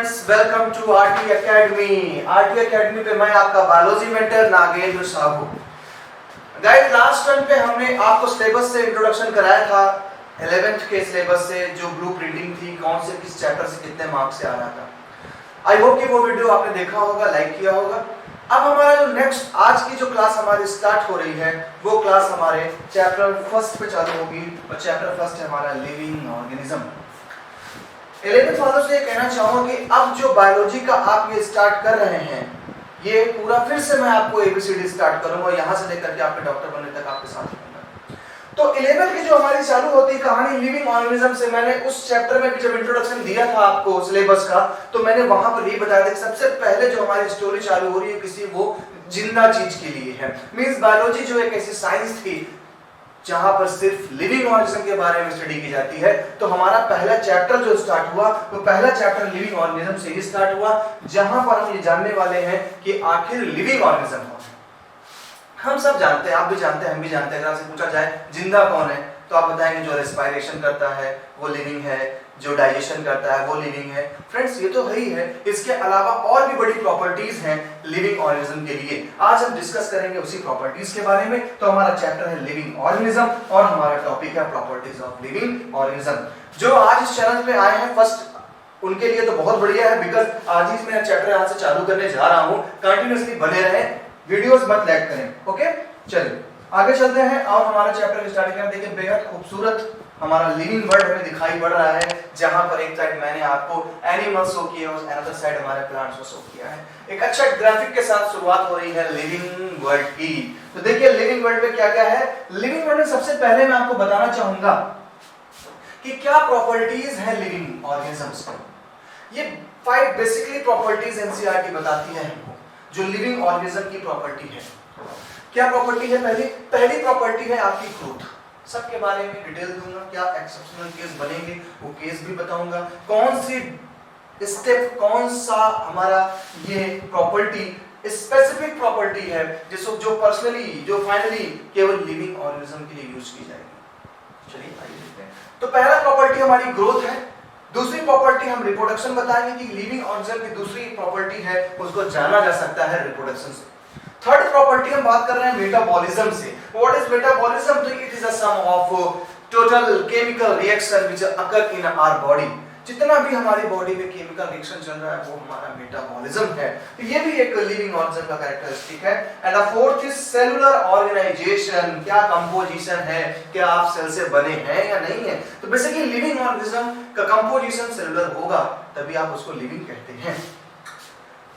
Friends, welcome to RT academy. RT academy पे मैं आपका biology mentor Nagendra Sahu. Guys, last time पे हमने आपको सिलेबस से इंट्रोडक्शन कराया था, 11th के सिलेबस से, जो ब्लू प्रिंटिंग थी, कौन से किस चैप्टर से कितने मार्क्स से आ रहा था। आई होप कि वो वीडियो आपने देखा होगा, लाइक किया होगा। अब हमारा जो नेक्स्ट आज की जो क्लास हमारी स्टार्ट हो रही है, वो क्लास हमारे चैप्टर फर्स्ट पे चालू होगी, और चैप्टर फर्स्ट है हमारा लिविंग ऑर्गेनिज्म। 11th वालों से ये कहना चाहूंगा कि अब जो बायोलॉजी का आप ये स्टार्ट कर रहे हैं, ये पूरा फिर से मैं आपको एबीसीडी स्टार्ट करूंगा, यहाँ से लेकर के आपके डॉक्टर बनने तक आपके साथ रहूंगा। तो 11th की जो हमारी चालू होती है कहानी लिविंग ऑर्गेनिज्म से, मैंने उस चैप्टर में जब इंट्रोडक्शन दिया था आपको सिलेबस का, तो मैंने वहां पर ये बताया था कि सबसे पहले जो हमारी स्टोरी चालू हो रही है किसी वो जिंदा चीज के लिए है। मींस बायोलॉजी जो एक ऐसी साइंस थी जहां पर सिर्फ लिविंग ऑर्गेनिज्म के बारे में स्टडी की जाती है। तो हमारा पहला चैप्टर जो स्टार्ट हुआ, वो पहला चैप्टर लिविंग ऑर्गेनिज्म से ही स्टार्ट हुआ, जहां पर हम ये जानने वाले हैं कि आखिर लिविंग ऑर्गेनिज्म कौन है। हम सब जानते हैं, आप भी जानते हैं, हम भी जानते हैं। अगर आपसे पूछा जाए जिंदा कौन है, तो आप बताएंगे जो रेस्पिरेशन करता है वो लिविंग है, जो डाइजेशन करता है वो लिविंग है। फ्रेंड्स, ये तो है ही है, इसके अलावा और भी बड़ी प्रॉपर्टीज हैं लिविंग ऑर्गेनिज्म के लिए। आज हम डिस्कस करेंगे उसी प्रॉपर्टीज के बारे में। तो हमारा चैप्टर है लिविंग ऑर्गेनिज्म और हमारा टॉपिक है प्रॉपर्टीज ऑफ लिविंग ऑर्गेनिज्म। जो आज इस चैनल पे आए हैं फर्स्ट, उनके लिए तो बहुत बढ़िया है, बिकॉज आज ही मैं चैप्टर यहाँ से चालू करने जा रहा हूँ। कंटिन्यूअसली बने रहें, वीडियोस मत लैग करें। ओके, चलिए आगे चलते हैं और हमारा चैप्टर स्टार्ट करें। देखिए, बेहद खूबसूरत हमारा लिविंग वर्ल्ड हमें दिखाई पड़ रहा है, जहां पर एक साइड मैंने आपको एनिमल्स शो किए और अनदर साइड हमारे प्लांट्स को शो किया है। एक अच्छा ग्राफिक के साथ शुरुआत हो रही है लिविंग वर्ल्ड की। तो देखिए लिविंग वर्ल्ड में क्या क्या है। लिविंग वर्ल्ड में सबसे पहले मैं आपको बताना चाहूंगा कि क्या प्रॉपर्टीज है लिविंग ऑर्गेनिजम्स की। ये 5 बेसिकली प्रॉपर्टीज एनसीईआरटी बताती है हमको, जो लिविंग ऑर्गेनिज्म की प्रॉपर्टी है। क्या प्रॉपर्टी है? पहली प्रॉपर्टी है आपकी ग्रोथ। सबके बारे में डिटेल दूंगा, क्या एक्सेप्शनल केस बनेंगे वो केस भी बताऊंगा, कौन सी स्टेप, कौन सा हमारा ये प्रॉपर्टी स्पेसिफिक प्रॉपर्टी है जिसको जो पर्सनली, जो फाइनली केवल लिविंग ऑर्गेनिज्म के लिए यूज की जाएगी। चलिए आइए देखते हैं। तो पहला प्रॉपर्टी हमारी ग्रोथ है। दूसरी प्रॉपर्टी हम रिप्रोडक्शन बताएंगे कि लिविंग ऑर्गेनिज्म की दूसरी प्रॉपर्टी है, उसको जाना जा सकता है रिप्रोडक्शन से। थर्ड प्रॉपर्टी हम बात कर रहे हैं मेटाबॉलिज्म से। What is metabolism? तो it is a sum of total chemical reaction which occur in our body. जितना भी हमारी बॉडी में केमिकल रिएक्शन चल रहा है वो हमारा मेटाबॉलिज्म है। तो ये भी एक लिविंग ऑर्गेनिज्म का कैरेक्टरिस्टिक है। And the fourth is cellular organisation. क्या कंपोजिशन है, क्या आप सेल से बने हैं या नहीं है। तो बेसिकली लिविंग ऑर्गेनिज्म का कंपोजिशन सेलुलर होगा, तभी आप उसको लिविंग कहते हैं।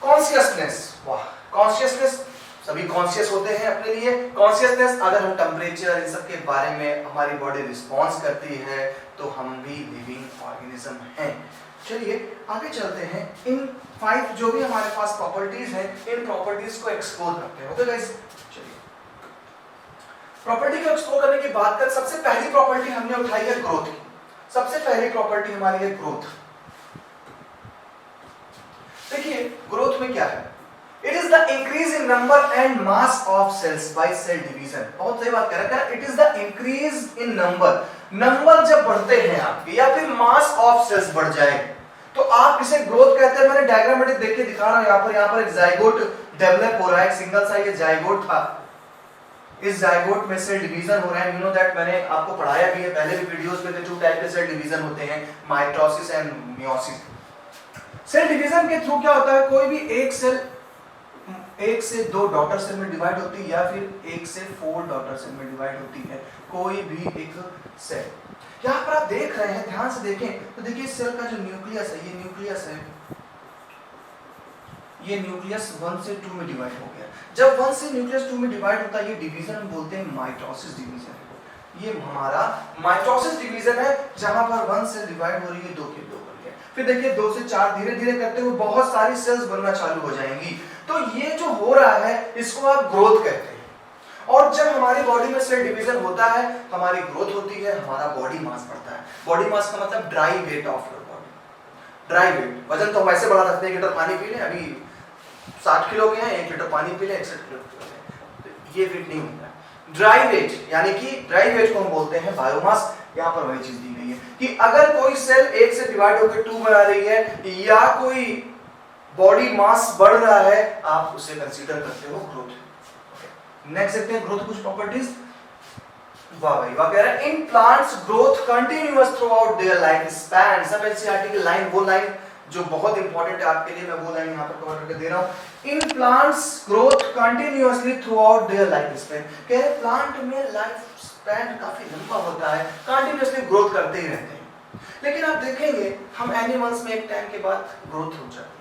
कॉन्शियसनेस, वाह, कॉन्शियसनेस, सभी कॉन्शियस होते हैं अपने लिए। कॉन्शियसनेस, अगर हम टेम्परेचर इन सब के बारे में हमारी बॉडी रिस्पॉन्स करती है तो हम भी लिविंग ऑर्गेनिज्म हैं। चलिए आगे चलते हैं। इन 5 जो भी हमारे पास प्रॉपर्टीज हैं, इन प्रॉपर्टीज को एक्सप्लोर करते हैं। ओके गाइस, चलिए प्रॉपर्टी को एक्सप्लोर करने की बात कर, सबसे पहली प्रॉपर्टी हमने उठाई है ग्रोथ की। सबसे पहली प्रॉपर्टी हमारी है ग्रोथ। देखिए ग्रोथ में क्या है, it is the increase in number and mass of cells by cell division. बहुत सही बात कह रहा है, it is the increase in number. Number जब बढ़ते हैं आपके, या फिर मास ऑफ सेल्स बढ़ जाए, तो आप इसे ग्रोथ कहते हैं। मैंने डायग्रामेटिक देख के दिखा रहा हूं, यहाँ पर एक जाइगोट डेवलप हो रहा है, सिंगल सा ये जाइगोट था। इस जाइगोट में सेल डिवीजन हो रहा है। यू नो दैट, मैंने आपको पढ़ाया भी है पहले भी वीडियोस में, 2 टाइप के सेल डिवीजन होते हैं, mitosis and meiosis. Cell division के थ्रू क्या होता है, कोई भी एक सेल 1 से 2 डॉटर सेल में डिवाइड होती है, या फिर 1 से 4 डॉटर सेल में डिवाइड होती है, कोई भी एक सेल। यहाँ पर आप देख रहे हैं, ध्यान से देखें तो देखिए सेल का जो न्यूक्लियस है, ये न्यूक्लियस है, ये न्यूक्लियस 1 से 2 में डिवाइड हो गया। जब 1 से न्यूक्लियस 2 में डिवाइड होता है, ये डिवीजन हम बोलते हैं माइटोसिस डिवीजन। ये हमारा माइटोसिस डिवीजन है, जहां पर 1 सेल डिवाइड हो रही है, 2 के 2 बन गया। फिर देखिए 2 से 4 धीरे धीरे करते हुए बहुत सारी सेल्स बनना चालू हो जाएंगी। तो ये जो हो रहा है इसको आप ग्रोथ कहते हैं। और जब हमारी बॉडी में सेल डिवीजन होता है, हमारी ग्रोथ होती है, हमारा बॉडी मास बढ़ता है। बॉडी मास का मतलब dry weight of your body. Dry weight, वजन तो हम ऐसे बढ़ा सकते हैं, 1 लीटर पानी पी लें, अभी 60 किलो के हैं, 1 लीटर पानी पी लें 61 किलो के, तो ये वेट नहीं होता है। ड्राई वेट, यानी कि ड्राई वेट को हम बोलते हैं बायोमास। यहाँ पर वही चीज दी गई है कि अगर कोई सेल एक से डिवाइड होकर 2 बना रही है या कोई बॉडी मास बढ़ रहा है, आप उसे कंसीडर करते हो ग्रोथ। नेक्स्ट देखते हैं ग्रोथ कुछ प्रॉपर्टीज। वाह भाई वाह, कह रहा है in plants growth continuous through out their life span. सब एनसीईआरटी की लाइन, वो लाइन जो बहुत इंपॉर्टेंट है आपके लिए, मैं वो लाइन यहाँ पर कवर करके दे रहा हूँ। In plants growth continuously through out their life span. कह रहे प्लांट में लाइफ स्पैन काफी लंबा होता है, कंटिन्यूअसली ग्रोथ करते ही रहते हैं। लेकिन आप देखेंगे हम एनिमल्स में एक टाइम के बाद ग्रोथ हो जाती है,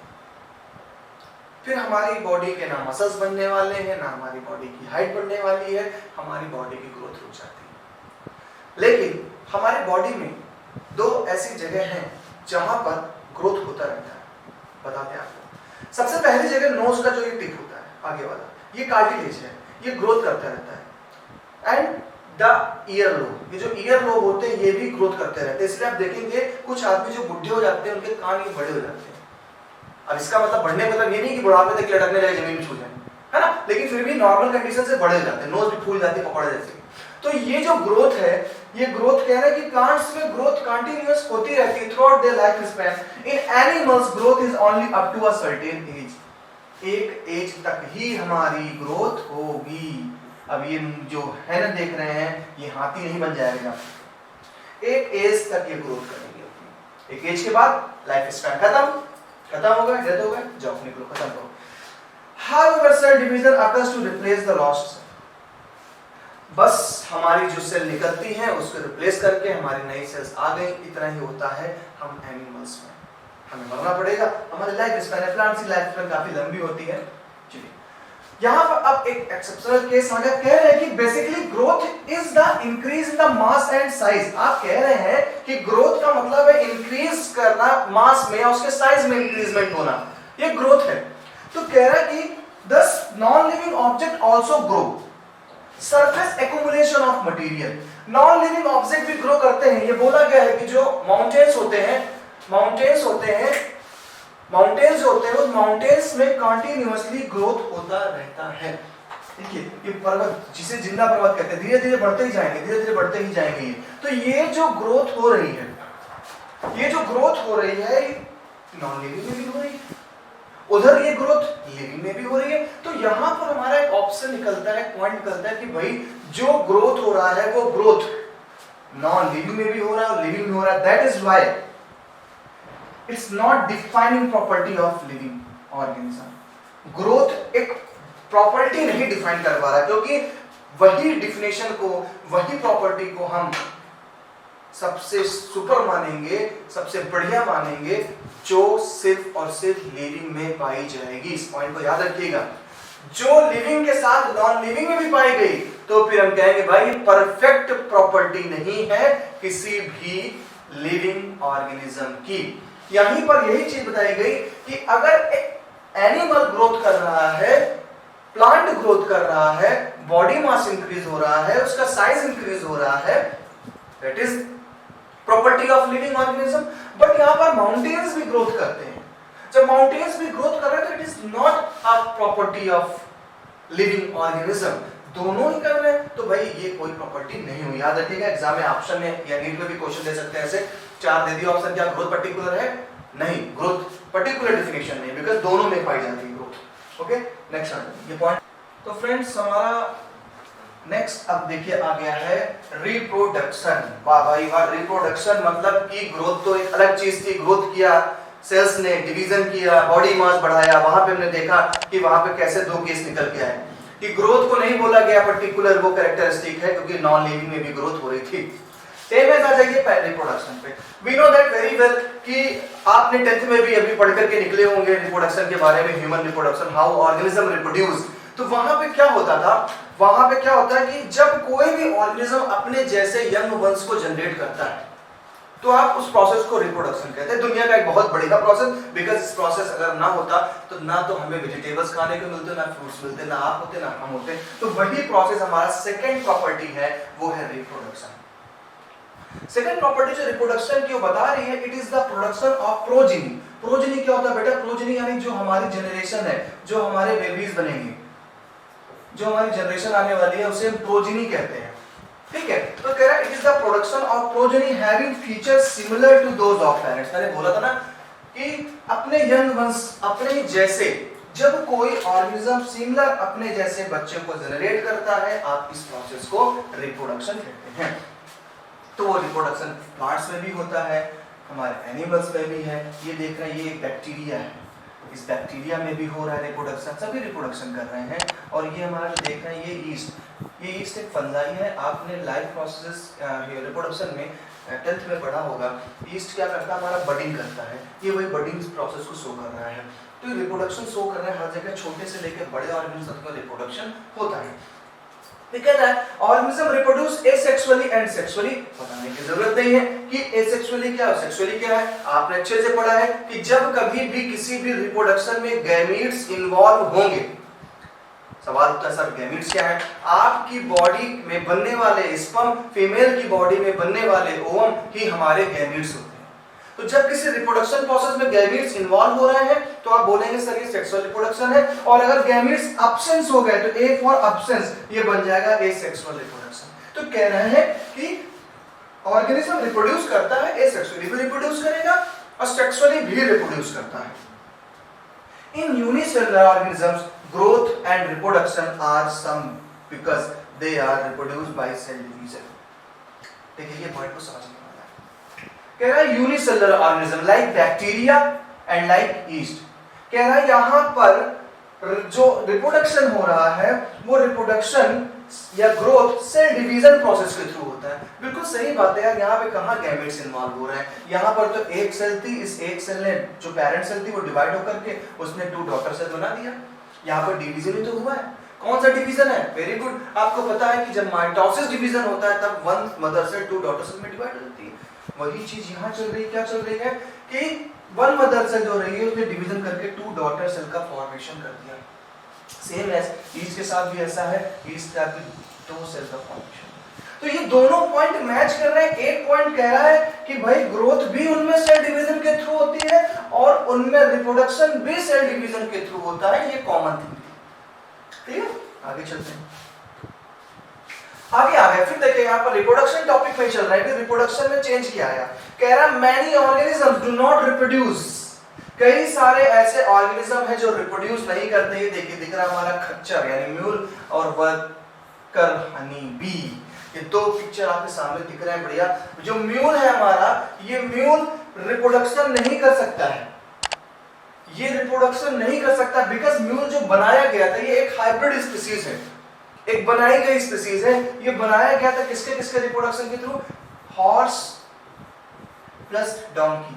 फिर हमारी बॉडी के ना मसल्स बनने वाले हैं, ना हमारी बॉडी की हाइट बढ़ने वाली है, हमारी बॉडी की ग्रोथ रुक जाती है। लेकिन हमारी बॉडी में 2 ऐसी जगह हैं जहां पर ग्रोथ होता रहता है। बताते हैं आपको। सबसे पहली जगह नोज का जो ये टिप होता है आगे वाला, ये कार्टिलेज है, ये ग्रोथ करता रहता है। एंड द ईयर लोब, ये जो ईयर लोब होते हैं ये भी ग्रोथ करते रहते हैं। इसलिए आप देखेंगे कुछ आदमी जो बुढ़े हो जाते हैं उनके कान ये बड़े हो जाते हैं। अब इसका मतलब बढ़ने मतलब ये नहीं कि बुढ़ापे तक लटकने लगे जमीन में छू जाए, है ना, लेकिन फिर भी नॉर्मल कंडीशन से बड़े हो जाते हैं, नोज भी फूल जाती है पकौड़े जैसे। तो ये जो ग्रोथ है, ये ग्रोथ कह रहा है कि प्लांट्स में ग्रोथ कंटिन्यूअस होती रहती है throughout their life span. In animals growth is only up to a certain age. एक एज तक ही हमारी ग्रोथ होगी। अब ये जो है ना देख रहे हैं, ये हाथी नहीं बन जाएगा, एक एज तक ये ग्रोथ करेंगे। एक एज के बाद लाइफ स्पैन खत्म हो गया, डेथ हो गया, जाओ निकलो, खत्म करो। However, cell division occurs to replace the lost cell. बस हमारी जो सेल निकलती है उसको रिप्लेस करके हमारी नई सेल्स आ गई। इतना ही होता है हम एनिमल्स में, हमें मरना पड़ेगा। हमारी लाइफ स्पैन है, प्लांट्स की लाइफ स्पैन काफी लंबी होती है। चलिए यहाँ पर अब एक एक्सेप्शनल केस आ गया। कह रहे हैं कि basically growth is the increase in the mass and size. आप कह रहे हैं कि ग्रोथ का मतलब है इंक्रीज करना मास में या उसके साइज में इंक्रीजमेंट होना, ये ग्रोथ है। तो कह रहा है कि thus non-living object also grow. Surface accumulation of material. Non-living object भी ग्रो करते हैं। ये बोला गया है कि जो माउंटेन्स होते हैं उस माउंटेन्स में कंटिन्यूअसली ग्रोथ होता रहता है। देखिए ये पर्वत, जिसे जिंदा पर्वत कहते हैं, धीरे धीरे बढ़ते ही जाएंगे, तो ये जो ग्रोथ हो रही है, नॉन लिविंग में भी हो रही है, उधर ये ग्रोथ लिविंग में भी हो रही है। तो यहाँ पर हमारा एक ऑप्शन निकलता है, पॉइंट निकलता है कि भाई जो ग्रोथ हो रहा है वो ग्रोथ नॉन लिविंग में भी हो रहा है और लिविंग में हो रहा है। That is why it's not defining property of living organism. Growth एक प्रॉपर्टी नहीं डिफाइन कर पा रहा, क्योंकि वही डिफिनेशन को, वही प्रॉपर्टी को हम सबसे सुपर मानेंगे, सबसे बढ़िया मानेंगे जो सिर्फ और सिर्फ लिविंग में पाई जाएगी। इस पॉइंट को याद रखिएगा। जो लिविंग के साथ नॉन लिविंग में भी पाई गई तो फिर हम कहेंगे भाई परफेक्ट प्रॉपर्टी नहीं है किसी भी लिविंग ऑर्गेनिज्म की। यहीं पर यही चीज बताई गई कि अगर एक एनिमल ग्रोथ कर रहा है, प्लांट ग्रोथ कर रहा है, बॉडी मास इंक्रीज हो रहा है, उसका साइज इंक्रीज हो रहा है, that is property of living organism. But यहाँ पर माउंटेन्स भी ग्रोथ करते हैं। जब माउंटेन्स भी ग्रोथ कर रहे हैं तो it is not a property of living organism. दोनों ही कर रहे हैं तो भाई ये कोई प्रॉपर्टी नहीं हुई। याद रखिएगा, एग्जाम में ऑप्शन में या नीट में भी क्वेश्चन दे सकते हैं ऐसे 4 दे दिए ऑप्शन, क्या ग्रोथ पर्टिकुलर है? नहीं, ग्रोथ पर्टिकुलर डेफिनेशन नहीं, बिकॉज दोनों में पाई जाती है ग्रोथ। ओके, नेक्स्ट ये पॉइंट। तो फ्रेंड्स हमारा नेक्स्ट अब देखिए आ गया है रिप्रोडक्शन। वाह भाई वाह, रिप्रोडक्शन मतलब कि ग्रोथ तो एक अलग चीज थी। ग्रोथ किया, सेल्स ने डिवीजन किया, बॉडी मास बढ़ाया, वहां पे हमने देखा कि वहां पे कैसे 2 केस निकल के आए कि ग्रोथ को नहीं बोला गया पर्टिकुलर वो कैरेक्टरिस्टिक है, क्योंकि नॉन लिविंग में भी ग्रोथ हो रही थी। सेम एज आ जाइए रिप्रोडक्शन पे। We know that very well कि आपने 10th में भी अभी पढ़ करके निकले होंगे रिप्रोडक्शन के बारे में, human reproduction, how organism reproduce. तो वहां पे क्या होता था, वहां पे क्या होता है कि जब कोई भी ऑर्गेनिज्म अपने जैसे यंग वंस को जनरेट करता है तो आप उस प्रोसेस को रिप्रोडक्शन कहते हैं। दुनिया का एक बहुत बढ़िया प्रोसेस, बिकॉज इस प्रोसेस अगर ना होता तो ना तो हमें वेजिटेबल्स खाने को मिलते, ना फ्रूट्स मिलते, ना आप होते, ना हम होते। तो वही प्रोसेस हमारा सेकेंड प्रॉपर्टी है, वो है रिप्रोडक्शन। सेकेंड प्रॉपर्टी जो रिप्रोडक्शन की वो बता रही है, it is the production of progeny. Progeny क्या होता है बेटा? प्रोजेनी यानी जो हमारी जनरेशन है, जो हमारे बेबीज बनेंगे, जो हमारी जनरेशन आने वाली है, उसे हम प्रोजेनी कहते हैं। ठीक है, तो कह रहा है it is the production of progeny having features similar to those of parents. मैंने बोला था ना कि अपने यंग वंश अपने जैसे, जब कोई ऑर्गेनिज्म सिमिलर अपने जैसे बच्चे को जनरेट करता है, आप इस प्रोसेस को रिप्रोडक्शन कहते हैं। तो वो रिप्रोडक्शन प्लांट्स में भी होता है, हमारे एनिमल्स में भी है। ये देख रहे हैं, ये एक बैक्टीरिया है, इस बैक्टीरिया में भी हो रहा है रिप्रोडक्शन, सभी रिप्रोडक्शन कर रहे हैं। और ये हमारा देख रहे हैं, ये ईस्ट एक फंजाई है। आपने लाइफ प्रोसेस रिप्रोडक्शन में 10th में पढ़ा होगा। ईस्ट क्या करता है, हमारा बडिंग करता है, ये वही बडिंग प्रोसेस को शो कर रहा है। तो ये रिप्रोडक्शन शो कर रहा है हर जगह, छोटे से लेकर बड़े ऑर्गेनिज्म तक का रिप्रोडक्शन होता है। कहता है organism reproduce asexually and sexually. बताने की जरूरत नहीं है कि एसेक्सुअली क्या है, सेक्सुअली क्या है। आपने अच्छे से पढ़ा है कि जब कभी भी किसी भी रिप्रोडक्शन में गैमीट्स इन्वॉल्व होंगे, सवाल उठता है सर गैमीट्स क्या है। आपकी बॉडी में बनने वाले स्पर्म, फीमेल की बॉडी में बनने वाले ओवम ही हमारे गैमीट्स होते हैं। तो जब किसी रिप्रोडक्शन प्रोसेस में गैमीट्स इन्वॉल्व हो रहे हैं तो आप बोलेंगे सर ये सेक्सुअल रिप्रोडक्शन है। और अगर गैमीट्स एब्सेंस हो गए तो ए फॉर एब्सेंस, ये बन जाएगा एसेक्सुअल रिप्रोडक्शन। तो कह रहे हैं कि ऑर्गेनिज्म रिप्रोड्यूस करता है, एसेक्सुअली भी रिप्रोड्यूस करेगा और सेक्सुअली भी रिप्रोड्यूस करता है। इन unicellular organisms growth and reproduction are some because they are reproduced by cell division। देखिए ये वर्ड को समझने वाला है। कह रहा है unicellular organism like bacteria and like east. कह रहा है यहाँ पर जो रिप्रोडक्शन हो रहा है वो रिप्रोडक्शन या ग्रोथ सेल डिवीजन प्रोसेस के थ्रू होता है। बिल्कुल सही बात है यार, यहाँ पे कहाँ गैमेट्स इन्वॉल्व हो रहे हैं। यहाँ पर तो एक सेल थी, इस एक सेल ने जो पेरेंट सेल थी वो डिवाइड होकर के उसने 2 डॉटर सेल बना दिया। यहाँ पर डिवीजन ही तो हुआ है। कौन सा डिवीजन है? वेरी गुड, आपको पता है कि जब माइटोसिस डिवीजन होता है तब 1 मदर सेल 2 डॉटर सेल में डिवाइड हो जाती है। वही चीज यहाँ चल रही है। क्या चल रही है कि 1 मदर सेल जो रही है उसने डिवीजन करके 2 डॉटर सेल का फॉर्मेशन कर दिया। सेम एज ईस्ट के साथ भी ऐसा है, ईस्ट का भी 2 सेल का फॉर्मेशन। तो ये दोनों पॉइंट मैच कर रहे हैं। एक पॉइंट कह रहा है कि भाई ग्रोथ भी उनमें सेल डिवीजन के थ्रू होती है और उनमें रिप्रोडक्शन भी सेल डिवीजन के थ्रू होता है। ये कॉमन थिंग है। ठीक है, आगे चलते हैं। आगे आ गए, फिर देखिए यहाँ पर रिप्रोडक्शन टॉपिक में चल रहा है कि रिप्रोडक्शन में चेंज क्या आया। कह रहा है many organisms do not reproduce. कई सारे ऐसे ऑर्गेनिज्म हैं जो रिप्रोड्यूस नहीं करते। ये देखिए दिख रहा है हमारा खच्चर यानी म्यूल और वर्कर हनी बी। ये 2 पिक्चर आपके सामने दिख रहे हैं। बढ़िया, जो म्यूल है हमारा, ये म्यूल रिप्रोडक्शन नहीं कर सकता है। ये रिप्रोडक्शन नहीं कर सकता बिकॉज म्यूल जो बनाया गया था ये एक हाइब्रिड स्पीसीज है, एक बनाई गई स्पीसीज है। ये बनाया गया था किसके किसके रिप्रोडक्शन के through? Horse plus donkey.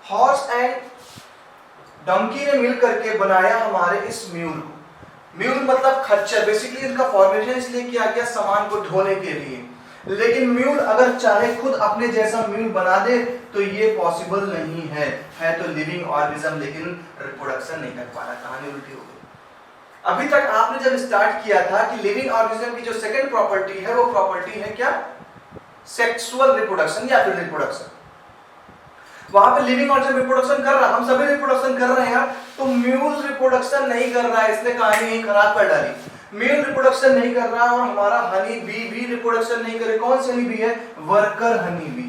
Horse and donkey ने मिलकर के बनाया हमारे इस म्यूल को। म्यूल मतलब खच्चर। बेसिकली इनका फॉर्मेशन इसलिए किया गया सामान को ढोने के लिए। लेकिन म्यूल अगर चाहे खुद अपने जैसा म्यूल बना दे तो ये पॉसिबल नहीं है। है तो लिविंग ऑर्गेनिज्म लेकिन रिप्रोडक्शन नहीं कर पा रहा। कहानी उल्टी हो गई। अभी तक आपने जब स्टार्ट किया था कि लिविंग ऑर्गेनिज्म की जो सेकंड प्रॉपर्टी है वो प्रॉपर्टी है क्या? सेक्सुअल रिप्रोडक्शन या फिर रिप्रोडक्शन। वहां पे लिविंग ऑर्गेनिज्म रिप्रोडक्शन कर रहा, हम सभी रिप्रोडक्शन कर रहे हैं यार। तो म्यूल रिप्रोडक्शन नहीं कर रहा है, इसने कहानी यही खराब कर डाली। म्यूल रिप्रोडक्शन नहीं कर रहा और हमारा हनी बी भी रिप्रोडक्शन नहीं करे। कौन सी हनी बी है? Worker honey bee.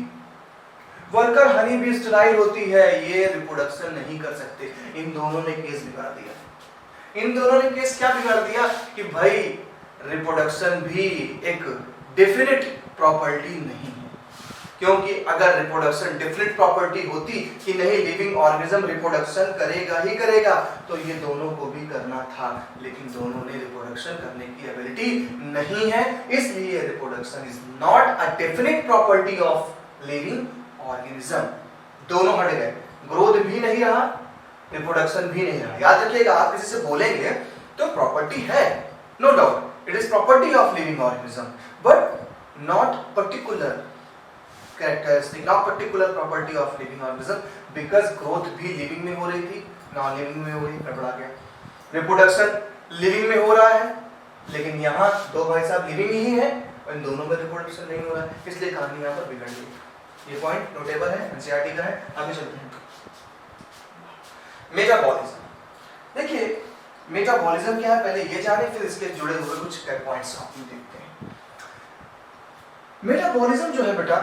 Worker honey bee sterile होती है, ये रिप्रोडक्शन नहीं कर सकते। इन दोनों ने केस बिगाड़ दिया। इन दोनों ने केस क्या बिगाड़ दिया कि भाई रिप्रोडक्शन भी एक डेफिनेट प्रॉपर्टी नहीं है। क्योंकि अगर रिप्रोडक्शन डेफिनेट प्रॉपर्टी होती कि नहीं लिविंग ऑर्गेनिज्म रिप्रोडक्शन करेगा ही करेगा तो ये दोनों को भी करना था। लेकिन दोनों ने रिप्रोडक्शन करने की एबिलिटी नहीं है, इसलिए reproduction is not a definite property of living organism. दोनों हट गए, ग्रोथ भी नहीं रहा, रिप्रोडक्शन भी नहीं रहा। याद रखिएगा, आप किसी से बोलेंगे तो प्रॉपर्टी है, no doubt, it is property of living organism but not particular characteristic, not particular property of living organism because growth भी living में हो रही थी, नॉन लिविंग में हो रही, गड़बड़ा गया। रिप्रोडक्शन लिविंग में हो रहा है लेकिन यहाँ 2 भाई साहब लिविंग ही है और इन दोनों में रिप्रोडक्शन नहीं हो रहा है, इसलिए कहानी यहाँ पर बिगड़ गई। ये पॉइंट नोटेबल है, एनसीईआरटी का है। आगे चलते हैं। मेटाबॉलिज्म। देखिए मेटाबॉलिज्म क्या है पहले ये जाने, फिर इसके जुड़े हुए कुछ पॉइंट्स आप देखते हैं। मेटाबॉलिज्म जो है बेटा,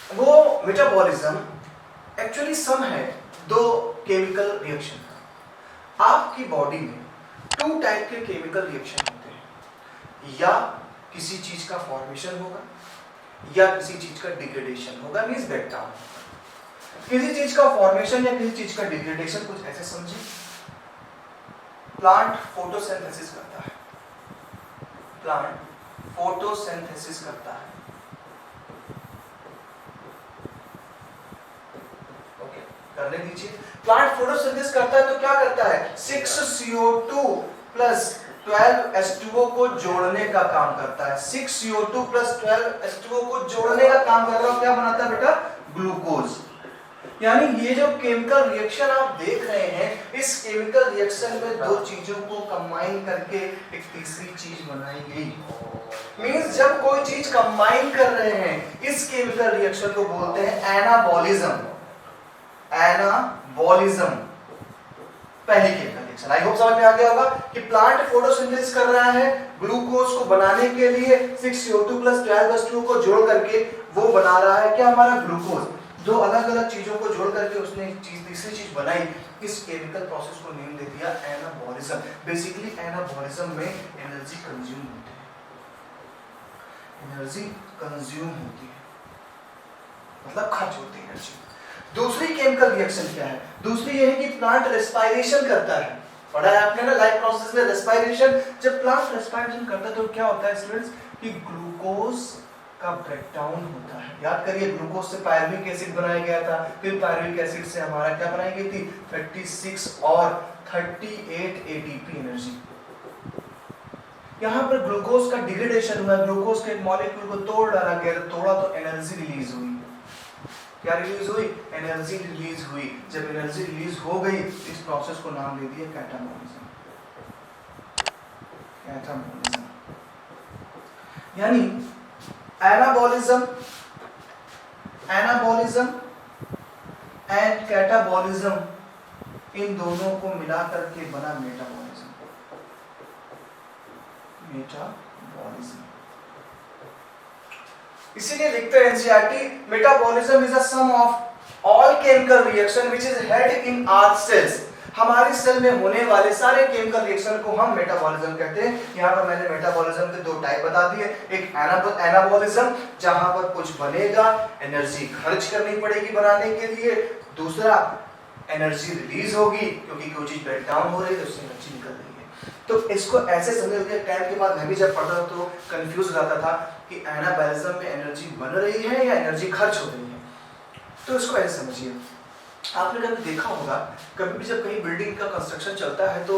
वो मेटाबॉलिज्म एक्चुअली सम है दो केमिकल रिएक्शन का। आपकी बॉडी में 2 टाइप के केमिकल रिएक्शन होते हैं, या किसी चीज का फॉर्मेशन होगा या किसी चीज का डिग्रेडेशन होगा, मींस ब्रेकडाउन होगा। किसी चीज का फॉर्मेशन या किसी चीज का डिग्रेडेशन कुछ ऐसे समझिए, प्लांट फोटोसिंथेसिस करता है, प्लांट फोटोसिंथेसिस करता है, ओके करने दीजिए। प्लांट फोटोसिंथेसिस करता है तो क्या करता है, 6CO2 प्लस 12H2O को जोड़ने का काम करता है। 6CO2 प्लस 12H2O को जोड़ने का काम कर रहा है, क्या बनाता है बेटा, ग्लूकोज। यानी ये जो केमिकल रिएक्शन आप देख रहे हैं, इस केमिकल रिएक्शन में दो चीजों को कंबाइन करके एक तीसरी चीज बनाई गई। मींस जब कोई चीज कंबाइन कर रहे हैं, इस केमिकल रिएक्शन को बोलते हैं एनाबॉलिज्म। एनाबॉलिज्म पहली केमिकल रिएक्शन। आई होप समझ में आ गया होगा कि प्लांट फोटोसिंथेसिस कर रहा है, ग्लूकोज को बनाने के लिए 6CO2 प्लस 12H2O को जोड़ करके वो बना रहा है क्या, हमारा ग्लूकोज। दो अलग अलग चीजों को जोड़ करके उसने एक चीज, तीसरी चीज बनाई। इस केमिकल प्रोसेस को नेम दे दिया एनाबॉलिज्म। बेसिकली एनाबॉलिज्म में एनर्जी कंज्यूम होती है, एनर्जी कंज्यूम होती है मतलब खर्च होती है एनर्जी। दूसरी केमिकल रिएक्शन क्या है, दूसरी ये है कि प्लांट रेस्पिरेशन करता है। पढ़ा है आपने ना लाइफ प्रोसेस में रेस्पिरेशन। जब प्लांट रेस्पिरेशन करता है तो क्या होता है स्टूडेंट्स, कि ग्लूकोज का ब्रेकडाउन होता है। याद करिए, ग्लूकोज से पायरुविक एसिड बनाया गया था, फिर पायरुविक एसिड से हमारा क्या बनाई गई थी, 36 और 38 ATP एनर्जी। यहाँ पर ग्लूकोज का डिग्रेडेशन हुआ, ग्लूकोज के मॉलिक्यूल को तोड़ डाला गया, तोड़ा तो एनर्जी रिलीज हुई। क्या रिलीज हुई, एनर्जी रिलीज हुई। जब एनर्जी रिलीज हो गई, इस प्रोसेस को नाम दे दिया कैटाबॉलिज्म। कैटाबॉलिज्म यानी एनाबॉलिज्म, एनाबॉलिज्म एंड कैटाबॉलिज्म, इन दोनों को मिला करके बना मेटाबॉलिज्म। मेटाबॉलिज्म इसीलिए लिखते हैं NCERT, metabolism is a sum of all chemical reaction which is held in our cells. हमारी सेल में होने वाले सारे केमिकल रिएक्शन को हम मेटाबॉलिज्म कहते हैं। यहाँ पर मैंने मेटाबॉलिज्म के 2 टाइप बता दिए, एक एनाबॉलिज्म जहां पर कुछ बनेगा, एनर्जी खर्च करनी पड़ेगी बनाने के लिए, दूसरा एनर्जी रिलीज होगी क्योंकि कोई चीज ब्रेक डाउन हो रही है तो उससे एनर्जी निकल रही है। तो इसको ऐसे समझिए, टाइम के बाद मैं भी जब पढ़ता तो कंफ्यूज रहता था कि एनाबॉलिज्म में एनर्जी बन रही है या एनर्जी खर्च हो रही है। तो इसको ऐसे समझिए, आपने कभी देखा होगा, कभी भी जब कहीं बिल्डिंग का कंस्ट्रक्शन चलता है तो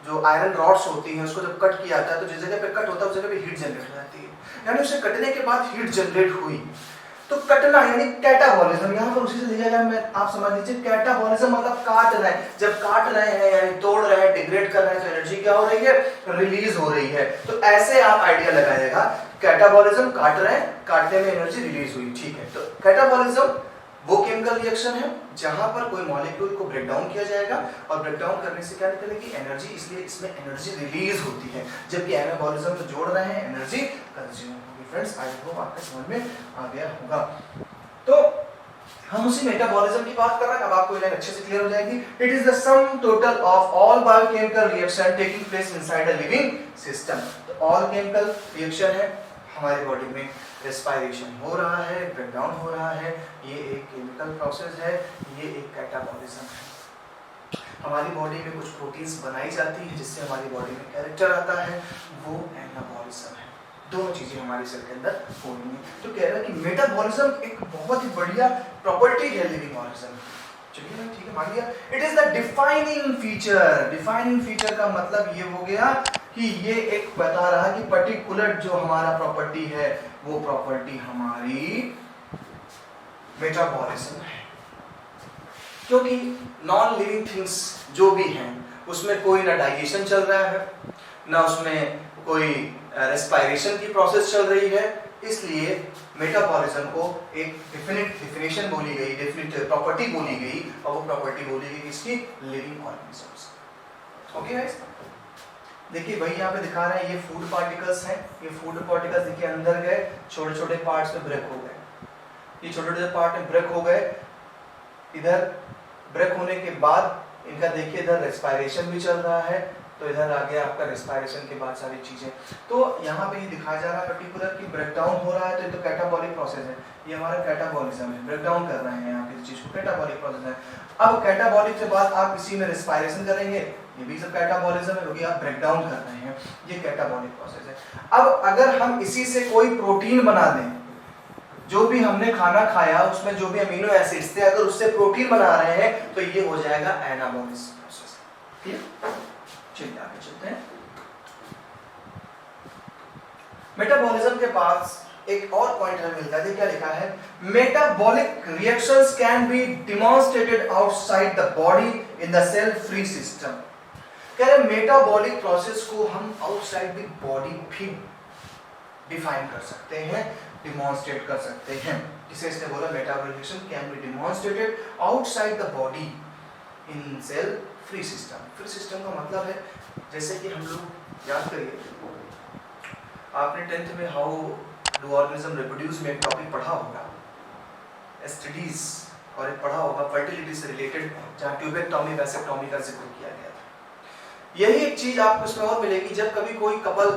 जो आयरन रॉड्स होती हैं उसको जब कट किया जाता है तो जिस जगह पे कट होता है उस जगह पे हीट जनरेट हो जाती है, यानी उसे कटने के बाद हीट जनरेट हुई। तो कटना यानी कैटाबॉलिज्म, यहाँ पर उसी से लिया गया। मैं आप समझ लीजिए, कैटाबॉलिज्म मतलब काट रहे हैं। जब काट रहे हैं यानी तोड़ रहे हैं, डिग्रेड कर रहे हैं, तो एनर्जी क्या हो रही है, रिलीज हो रही है। तो ऐसे आप आइडिया लगाइएगा, कैटाबॉलिज्म काट रहे हैं, काटने में एनर्जी रिलीज हुई, ठीक है। तो कैटाबॉलिज्म वो केमिकल रिएक्शन है जहां पर कोई मॉलिक्यूल को ब्रेक डाउन किया जाएगा और ब्रेक डाउन करने से क्या निकलेगी, एनर्जी, इसलिए इसमें एनर्जी रिलीज होती है। जबकि एनाबॉलिज्म जो जोड़ रहे हैं, एनर्जी कंज्यूम होगी। फ्रेंड्स, आई होप आपके समझ में आ गया होगा। तो हम उसी मेटाबॉलिज्म की बात कर रहे हैं, अब आपको ये अच्छे से क्लियर हो जाएगी। It is the sum total of all biochemical reaction taking place inside a living system. तो ऑल केमिकल रिएक्शन है, हमारी बॉडी में रेस्पिरेशन हो रहा है, ब्रेक डाउन हो रहा है, ये एक केमिकल प्रोसेस है, ये एक कैटाबॉलिज्म है। हमारी बॉडी में कुछ प्रोटीन्स बनाई जाती है जिससे हमारी बॉडी में कैरेक्टर आता है, वो एनाबॉलिज्म है। दोनों चीजें हमारी सेल के अंदर हो रही हैं। तो कह रहा है कि मेटाबॉलिज्म एक बहुत ही बढ़िया प्रॉपर्टी है लिविंग ऑर्गेनिज्म। चलिए ना, ठीक है, मान लिया। It is the defining feature. Defining feature का मतलब ये हो गया कि ये एक बता रहा कि पर्टिकुलर जो हमारा प्रॉपर्टी है वो प्रॉपर्टी हमारी मेटाबॉलिज्म है। क्योंकि नॉन लिविंग थिंग्स जो भी हैं उसमें कोई ना डाइजेशन चल रहा है, ना उसमें कोई रेस्पिरेशन की प्रोसेस चल रही है, इसलिए मेटाबॉलिज्म को एक डेफिनेट डेफिनेशन बोली गई, डेफिनेट प्रॉपर्टी बोली गई, और वो प्रॉपर्टी बोली गई किसकी, लिविंग ऑर्गेनिजम्स। ओके गाइस, देखिए वही यहाँ पे दिखा रहे हैं, ये फूड पार्टिकल्स हैं, ये फूड पार्टिकल्स देखिए अंदर गए, छोटे छोटे पार्ट्स में ब्रेक हो गए, ये छोटे छोटे पार्ट में ब्रेक हो गए। इधर ब्रेक होने के बाद इनका देखिए इधर रेस्पायरेशन भी चल रहा है, तो इधर आ गया आपका रेस्पायरेशन के बाद सारी चीजें। तो यहाँ पे ये दिखाया जा रहा है पर्टिकुलर कि ब्रेकडाउन हो रहा है, तो ये तो कैटाबॉलिक प्रोसेस है, ये हमारा कैटाबॉलिज्म है, ब्रेकडाउन कर रहे हैं यहाँ पे चीज को, कैटाबॉलिक प्रोसेस है। अब कैटाबॉलिक के बाद आप इसी में रेस्पायरेशन करेंगे, ये भी सब कैटाबॉलिज्म है क्योंकि आप ब्रेकडाउन कर रहे हैं, ये कैटाबॉलिक प्रोसेस है। अब अगर हम इसी से कोई प्रोटीन बना दें, जो भी हमने खाना खाया उसमें जो भी अमीनो एसिड्स थे, अगर उससे प्रोटीन बना रहे हैं तो ये हो जाएगा एनाबॉलिक प्रोसेस। ठीक, चलिए आगे चलते हैं। मेटाबॉलिज्म के पास एक और पॉइंट हमें मिलता है, क्या लिखा है, metabolic reactions can be demonstrated outside the body in the cell free system. कह रहे मेटाबॉलिक प्रोसेस को हम आउटसाइड द बॉडी भी डिफाइन कर सकते हैं, डेमोन्स्ट्रेट कर सकते हैं। जिसे इसने बोला metabolic reaction can be demonstrated outside the body in cell free system. Free system का मतलब है, जैसे कि हम लोग याद करिए, आपने 10th में हाउ डू ऑर्गेनिज्म रिप्रोड्यूस में एक टॉपिक पढ़ा होगा, एसटीडीज, और एक पढ़ा होगा फर्टिलिटी से रिलेटेड, जहाँ ट्यूबेक्टोमी वैसेक्टोमी का जिक्र किया गया था। यही एक चीज आपको इसमें और मिलेगी, जब कभी कोई कपल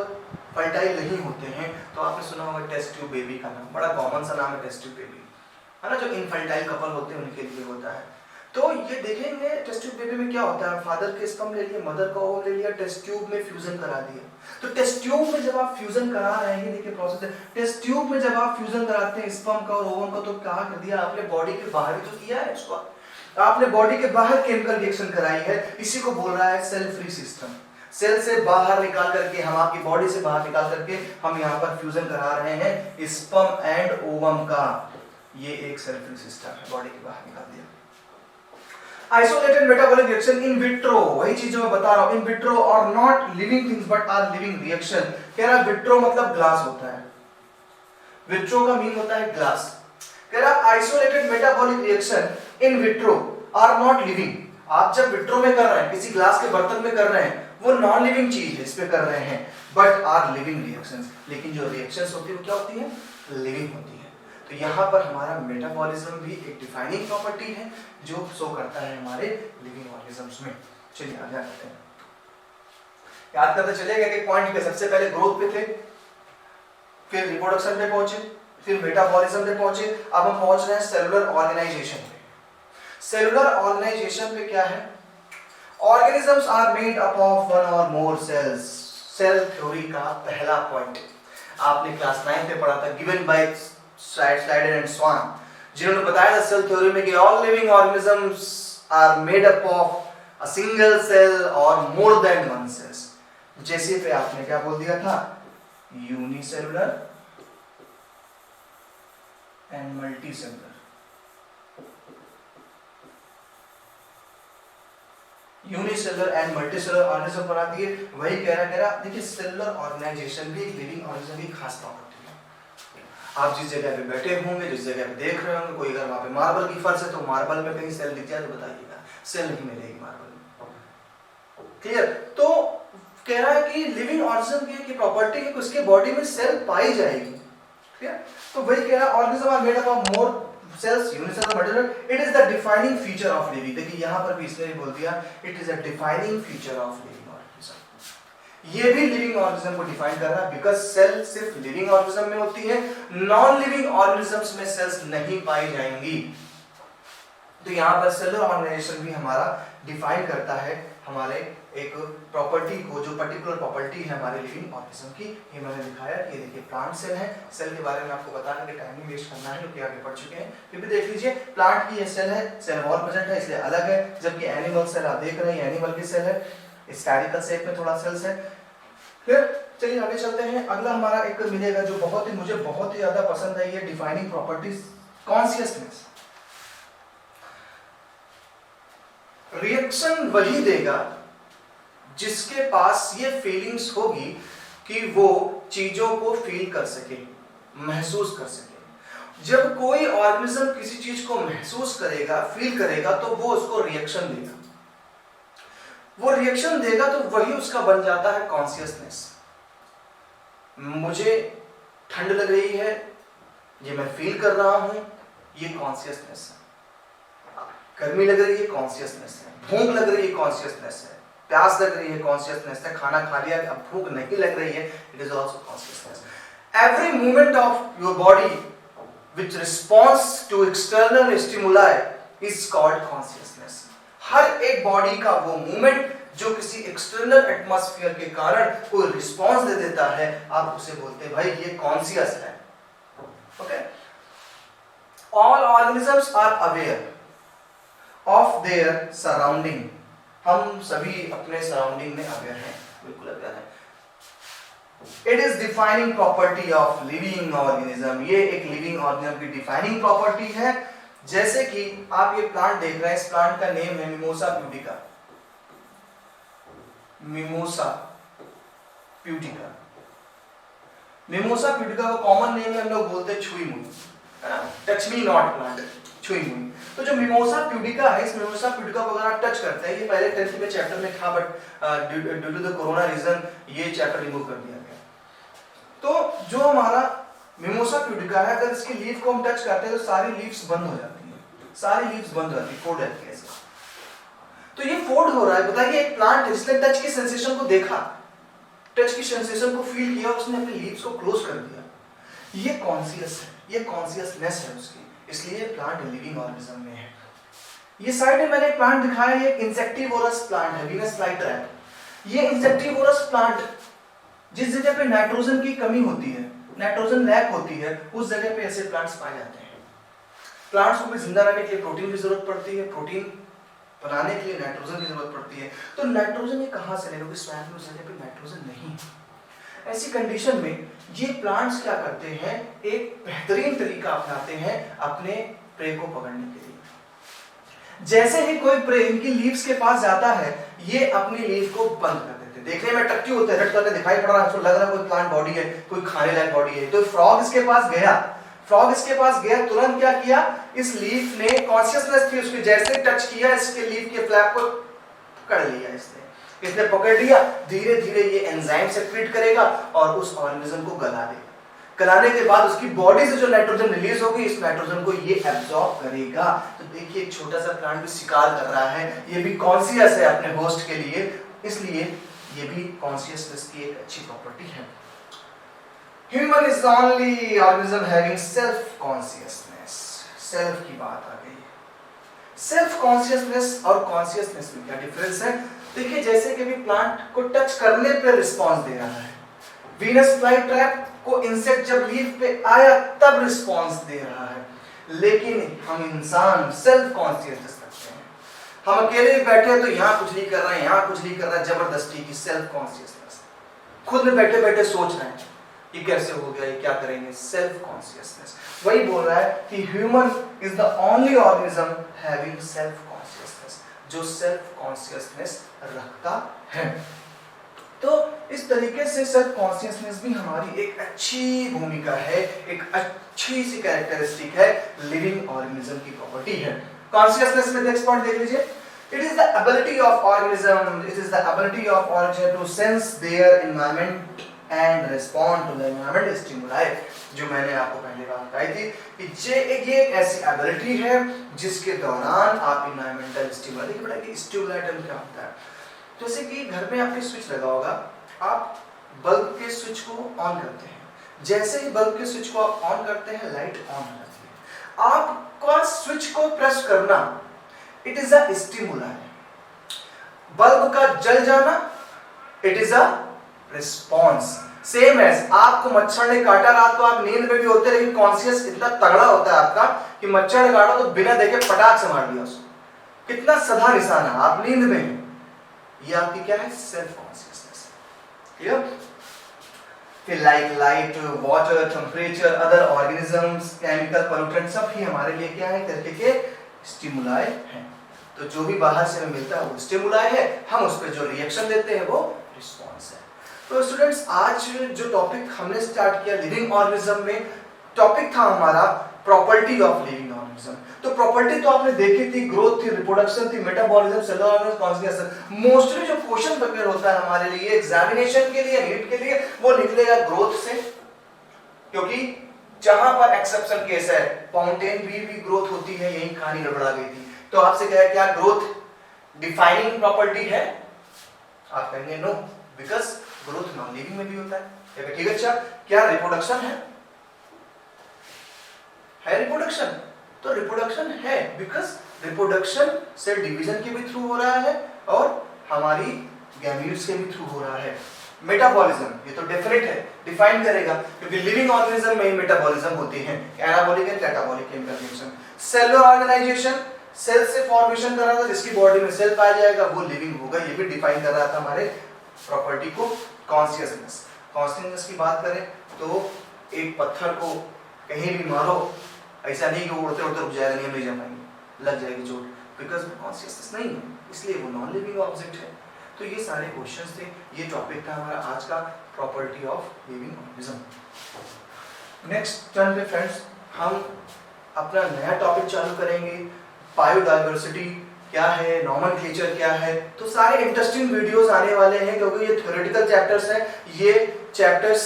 फर्टाइल नहीं होते हैं तो आपने सुना होगा टेस्ट ट्यूब बेबी का नाम, बड़ा कॉमन सा नाम है टेस्ट ट्यूब बेबी, है ना, जो इनफर्टाइल कपल होते हैं उनके लिए होता है। तो ये देखेंगे टेस्ट ट्यूब बेबी में क्या होता है, फादर के स्पर्म ले लिए, मदर का ओवम ले लिया, टेस्ट ट्यूब में फ्यूजन करा दिया। तो टेस्ट ट्यूब में जब आप फ्यूजन करा रहे हैं, देखिए प्रोसेस है, टेस्ट ट्यूब में जब आप फ्यूजन कराते हैं स्पर्म का और ओवम का, तो क्या कर दिया आपने, बॉडी के बाहर ही तो किया है इसको, आपने बॉडी के बाहर केमिकल रिएक्शन कराई है, इसी को बोल रहा है सेल फ्री सिस्टम। सेल से बाहर निकाल करके, हम आपकी बॉडी से बाहर निकाल करके हम यहाँ पर फ्यूजन करा रहे हैं स्पर्म एंड ओवम का, ये एक सेल फ्री सिस्टम है, बॉडी के बाहर निकाल दिया। Isolated metabolic reaction in vitro, वही चीज मैं बता रहा हूं, इन विट्रो और not living things but are living reaction. कह रहा विट्रो मतलब ग्लास होता है, विट्रो का मीन होता है ग्लास। कह रहा isolated metabolic reaction in vitro are not living. आप जब विट्रो में कर रहे हैं, किसी ग्लास के बर्तन में कर रहे हैं, वो नॉन लिविंग चीज है, इस पे कर रहे हैं, बट आर लिविंग रिएक्शंस। लेकिन जो रिएक्शंस होती है वो क्या होती है, लिविंग होती है। तो यहाँ पर हमारा मेटाबॉलिज्म भी एक डिफाइनिंग प्रॉपर्टी है जो शो करता है हमारे लिविंग ऑर्गेनिजम्स में। चलिए आगे आते हैं, याद करते चलेगा कि पॉइंट पे सबसे पहले ग्रोथ पे थे, फिर रिप्रोडक्शन पे पहुंचे, फिर मेटाबॉलिज्म पे पहुंचे, अब हम पहुंच रहे हैं सेलुलर ऑर्गेनाइजेशन पे। सेलुलर ऑर्गेनाइजेशन पे क्या है, organisms are made up of one और मोर सेल्स। सेल थ्योरी का पहला पॉइंट आपने क्लास 9 पे पढ़ा था, given by Schleider and Swan, जिन्होंने बताया था सेल थ्योरी में कि all living organisms are made up of a single cell और मोर देन वन सेल्स। जैसे पे आपने क्या बोल दिया था, unicellular and multicellular. Unicellular and multicellular organism बना दिए। वही कह रहा देखिए सेलुलर ऑर्गेनाइजेशन भी लिविंग ऑर्गेनिज्म की खास प्रॉपर्टी है। आप जिस जगह पे बैठे होंगे, जिस जगह पे देख रहे होंगे, कोई अगर वहां पे मार्बल की फर्श है तो मार्बल में कहीं सेल दिख जाए तो बताइएगा, सेल नहीं मिलेगी मार्बल में। क्लियर? तो कह रहा है कि लिविंग ऑर्गेनिज्म की प्रॉपर्टी है कि उसके बॉडी में सेल पाई जाएगी। क्लियर? तो वही कह रहा है organism are made up of more cells, unicellular, multicellular. It is the defining feature of living. देखिए यहां पर भी इसने बोल दिया it is a defining feature of living. ये भी लिविंग ऑर्गेनिज्म को डिफाइन कर रहा है, बिकॉज सेल सिर्फ लिविंग ऑर्गेनिज्म में होती है, नॉन लिविंग ऑर्गेनिजम्स में सेल्स नहीं पाई जाएंगी। तो यहाँ पर सेलुलर ऑर्गेनाइजेशन भी हमारा डिफाइन करता है हमारे एक प्रॉपर्टी को, जो पर्टिकुलर प्रॉपर्टी है हमारे लिविंग ऑर्गेनिज्म की। ये मैंने दिखाया कि देखिए प्लांट सेल है, सेल के बारे में आपको बताने के टाइम वेस्ट करना है क्योंकि आगे पढ़ चुके हैं, फिर भी देख लीजिए प्लांट की ये सेल है, सेल वॉल प्रेजेंट है इसलिए अलग है, जबकि एनिमल सेल आप देख रहे हैं एनिमल की सेल है, स्फेरिकल शेप में थोड़ा सेल्स है। फिर चलिए आगे चलते हैं। अगला हमारा एक मिलेगा जो मुझे बहुत ही ज्यादा पसंद है, ये डिफाइनिंग प्रॉपर्टीज, कॉन्शियसनेस। रिएक्शन वही देगा जिसके पास ये फीलिंग्स होगी कि वो चीजों को फील कर सके, महसूस कर सके। जब कोई ऑर्गेनिज्म किसी चीज को महसूस करेगा, फील करेगा, तो वो उसको रिएक्शन देगा। वो रिएक्शन देगा तो वही उसका बन जाता है कॉन्शियसनेस। मुझे ठंड लग रही है, ये मैं फील कर रहा हूं, ये कॉन्शियसनेस है। गर्मी लग रही है, कॉन्शियसनेस है। भूख लग रही है, कॉन्शियसनेस है। प्यास लग रही है, कॉन्शियसनेस है। खाना खा लिया, अब भूख नहीं लग रही है, it is also consciousness. Every movement of your body which responds to external stimuli is called consciousness। हर एक बॉडी का वो मूवमेंट जो किसी एक्सटर्नल एटमॉस्फेयर के कारण कोई रिस्पॉन्स दे देता है, आप उसे बोलते हैं भाई ये कॉन्शियस है। Okay, all organisms are aware of their surrounding. हम सभी अपने सराउंडिंग में अवेयर हैं, बिल्कुल अवेयर हैं। It is defining property of living organism. ये एक लिविंग ऑर्गेनिज्म की डिफाइनिंग प्रॉपर्टी है। जैसे कि आप ये प्लांट देख रहे हैं, इस प्लांट का नेम है mimosa pudica. Mimosa pudica, mimosa pudica को कॉमन नेम में हम लोग बोलते हैं छुई मुई, टच मी नॉट प्लांट, छुई मुई। तो जो मिमोसा प्यूडिका है, इस मिमोसा प्यूडिका को अगर आप टच करते हैं, ये पहले 10th के चैप्टर में था, but due to the corona reason ये चैप्टर रिमूव कर दिया गया। तो जो हमारा मिमोसा प्यूडिका है, अगर इसकी लीफ को हम टच करते हैं तो सारी लीव्स बंद हो जाती हैं, सारी लीव्स बंद हो जाती है, फोल्ड रहती है ऐसे। तो ये फोल्ड हो रहा है, बताइए एक प्लांट जिसने टच की सेंसेशन को देखा, टच की सेंसेशन को फील किया, उसने अपनी लीव्स को क्लोज कर दिया, ये कॉन्शियस है, ये कॉन्शियसनेस है उसकी, इसलिए प्लांट लिविंग ऑर्गेनिज्म में है। ये साइड में मैंने एक प्लांट दिखाया, ये इंसेक्टिवोरस प्लांट है, वीनस फ्लाईट्रैप। ये इंसेक्टिवोरस प्लांट जिस जगह पे नाइट्रोजन की कमी होती है, नाइट्रोजन लैक होती है, उस जगह पे ऐसे प्लांट्स पाए जाते हैं। प्लांट्स को भी जिंदा रहने के लिए प्रोटीन की जरूरत पड़ती है, प्रोटीन बनाने के लिए नाइट्रोजन की जरूरत पड़ती है। तो नाइट्रोजन ये कहां से लेंगे, स्वयं में उस जगह पे नाइट्रोजन नहीं है। ऐसी कंडीशन में ये प्लांट्स क्या करते हैं, एक बेहतरीन तरीका अपनाते हैं अपने प्रे को पकड़ने के लिए। जैसे ही कोई प्रे इनकी लीव्स के पास जाता है, ये अपनी लीव को बंद कर देते हैं। देखने में टट्टी होते हैं, रेड कलर का दिखाई पड़ रहा है, तो लग रहा है कोई प्लांट बॉडी है, कोई खाने लायक बॉडी है। तो फ्रॉग इसके पास गया, फ्रॉग इसके पास गया, तुरंत क्या किया, इस लीफ ने, कॉन्शियसनेस थी उसकी, जैसे टच किया इसके लीफ के फ्लैप को पकड़ लिया, इसने पकड़ लिया। धीरे धीरे ये एंजाइम सेक्रेट करेगा और उस ऑर्गेनिज्म को गला देगा। गलाने के बाद उसकी बॉडी से जो नाइट्रोजन रिलीज होगी, इस नाइट्रोजन को ये एब्जॉर्ब करेगा। तो देखिए एक छोटा सा प्लांट भी शिकार कर रहा है, ये भी कॉन्शियस है अपने होस्ट के लिए, इसलिए ये भी कॉन्शियसनेस की एक अच्छी प्रॉपर्टी है। Human is the only organism having self consciousness. Self की बात आ गई। सेल्फ कॉन्शियसनेस और कॉन्शियसनेस में क्या डिफरेंस है? देखिए जैसे कि भी प्लांट को टच करने पर रिस्पॉन्स दे रहा है, वीनस फ्लाईट्रैप को इंसेक्ट जब लीफ पे आया तब रिस्पॉन्स दे रहा है, लेकिन हम इंसान सेल्फ कॉन्शियसनेस रखते हैं। हम अकेले बैठे हैं तो यहाँ कुछ नहीं कर रहे हैं, यहाँ कुछ नहीं कर रहे हैं, जबरदस्ती की सेल्फ कॉन्शियसनेस। खुद में बैठे बैठे सोच रहे हैं ये कैसे हो गया, ये क्या करेंगे, सेल्फ कॉन्शियसनेस। वही बोल रहा है कि human is the only organism having self consciousness, जो सेल्फ कॉन्शियसनेस रखता है। तो इस तरीके से सेल्फ कॉन्शियसनेस भी हमारी एक अच्छी भूमिका है, एक अच्छी सी कैरेक्टरिस्टिक है, लिविंग ऑर्गेनिज्म की प्रॉपर्टी है। कॉन्शियसनेस में नेक्स्ट पॉइंट देख लीजिए, it is the ability of organism to sense their environment and respond to the environmental stimuli। जो मैंने आपको पहले बात बताई थी कि ये एक ऐसी एबिलिटी है जिसके दौरान आप इन्वायरमेंटल स्टिमुलाई, देखिए बेटा कि स्टिमुलाई टर्म क्या होता है, जैसे कि घर में आपके स्विच लगा होगा, आप बल्ब के स्विच को ऑन करते हैं, जैसे ही बल्ब के स्विच को आप ऑन करते हैं लाइट ऑन हो जाती है। आपका स्विच को प्रेस करना it is a stimuli, bulb का जल जाना it is a response. Same as आपको मच्छर ने काटा, रात को आप नींद में भी होते लेकिन कॉन्शियस इतना तगड़ा होता है आपका कि मच्छर ने काटा तो बिना देखे पटाख से मार दिया उसको, कितना सधा निशाना, आप नींद में हैं, ये आपकी क्या है, सेल्फ कॉन्शियसनेस। क्लियर? फिर light, water, temperature, other organisms, chemical pollutant सब ही हमारे लिए क्या है, तरीके के स्टिमुलाई हैं। तो जो भी बाहर से हमें मिलता है वो स्टिमुलाई है, हम उस पर जो रिएक्शन देते हैं वो रिस्पॉन्स है। तो स्टूडेंट्स आज जो टॉपिक हमने स्टार्ट किया लिविंग ऑर्गेनिज्म में, टॉपिक था हमारा property of living organism. Organism. तो प्रॉपर्टी तो आपने देखी थी, ग्रोथ थी, रिप्रोडक्शन थी, metabolism, cellular organism, conjugation. Mostly जो क्वेश्चन पेपर होता है हमारे लिए एग्जामिनेशन के लिए, नीट के लिए, वो निकलेगा ग्रोथ से, क्योंकि जहां पर एक्सेप्शन केस है फाउंटेन भी ग्रोथ होती है, यही कहानी गड़बड़ा गई थी। तो आपसे कहा क्या ग्रोथ डिफाइनिंग प्रॉपर्टी है? आप कहेंगे no, because growth non living में भी होता है। ठीक है, अच्छा क्या रिप्रोडक्शन है रिप्रोडक्शन? तो रिप्रोडक्शन है बिकॉज रिप्रोडक्शन सेल डिवीजन के भी थ्रू हो रहा है और हमारी गैमीट्स के भी थ्रू हो रहा है। मेटाबॉलिज्म ये तो डेफिनेट है, डिफाइन करेगा, क्योंकि लिविंग ऑर्गेनिज्म में मेटाबॉलिज्म होती है, anabolic and catabolic chemical reaction. Cellular organisation, cell से फॉर्मेशन कर रहा था, जिसकी बॉडी में सेल पाया जाएगा वो लिविंग होगा, ये भी डिफाइन कर रहा था हमारे प्रॉपर्टी को। कॉन्शियसनेस की बात करें तो एक पत्थर को कहीं भी मारो, ऐसा नहीं कि वो उड़ते उड़ते रुक जाएगा, नहीं हम ले जा पाएंगे, लग जाएगी चोट, बिकॉज कॉन्शियसनेस नहीं है, इसलिए वो नॉन लिविंग ऑब्जेक्ट है। तो ये सारे क्वेश्चंस थे, ये टॉपिक था हमारा आज का, property of living organism. Next turn पे फ्रेंड्स हम अपना नया टॉपिक चालू करेंगे, बायोडाइवर्सिटी क्या है, नॉमेनक्लेचर क्या है। तो सारे इंटरेस्टिंग वीडियोस आने वाले हैं, क्योंकि ये थ्योरेटिकल चैप्टर्स हैं, ये चैप्टर्स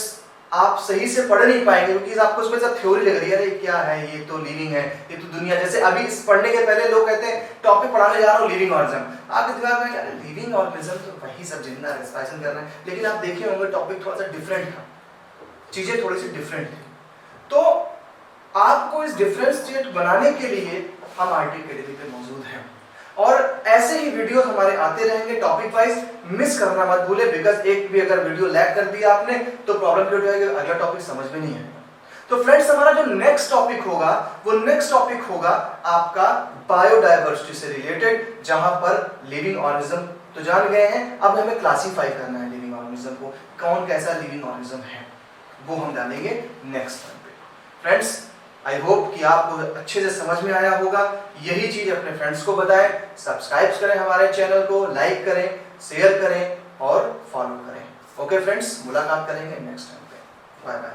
आप सही से पढ़ नहीं पाएंगे, क्योंकि आपको उसमें सब थ्योरी लग रही है, अरे क्या है, ये तो लिविंग है, ये तो दुनिया, जैसे अभी इस पढ़ने के पहले लोग कहते हैं टॉपिक पढ़ाने जा रहा हूँ लिविंग ऑर्गेनिज्म, आपके दिमाग में अरे लिविंग ऑर्गेनिज्म तो वही सब जिंदा रेस्पिरेशन कर रहे हैं, लेकिन आप देखे होंगे टॉपिक थोड़ा सा डिफरेंट था, चीजें थोड़ी सी डिफरेंट थी। तो आपको इस डिफरेंशिएट बनाने के लिए हम आरटी अकेडमी पे मौजूद हैं, और ऐसे ही वीडियो हमारे आते रहेंगे टॉपिक वाइज, मिस करना मत भूले, बिकॉज एक भी अगर वीडियो लैग कर दिया आपने तो प्रॉब्लम क्रिएट हो जाएगी, अगला टॉपिक समझ में नहीं आएगा। तो फ्रेंड्स हमारा जो नेक्स्ट टॉपिक होगा वो नेक्स्ट टॉपिक होगा आपका बायोडाइवर्सिटी से रिलेटेड, जहां पर लिविंग ऑर्गेनिज्म तो जान गए हैं, अब हमें क्लासीफाई करना है लिविंग ऑर्गेनिज्म को, कौन कैसा लिविंग ऑर्गेनिज्म है, वो हम डालेंगे नेक्स्ट टाइम पे। फ्रेंड्स आई होप कि आपको अच्छे से समझ में आया होगा, यही चीज अपने फ्रेंड्स को बताएं, सब्सक्राइब करें हमारे चैनल को, लाइक करें, शेयर करें और फॉलो करें। ओके फ्रेंड्स, मुलाकात करेंगे नेक्स्ट टाइम पे, बाय बाय।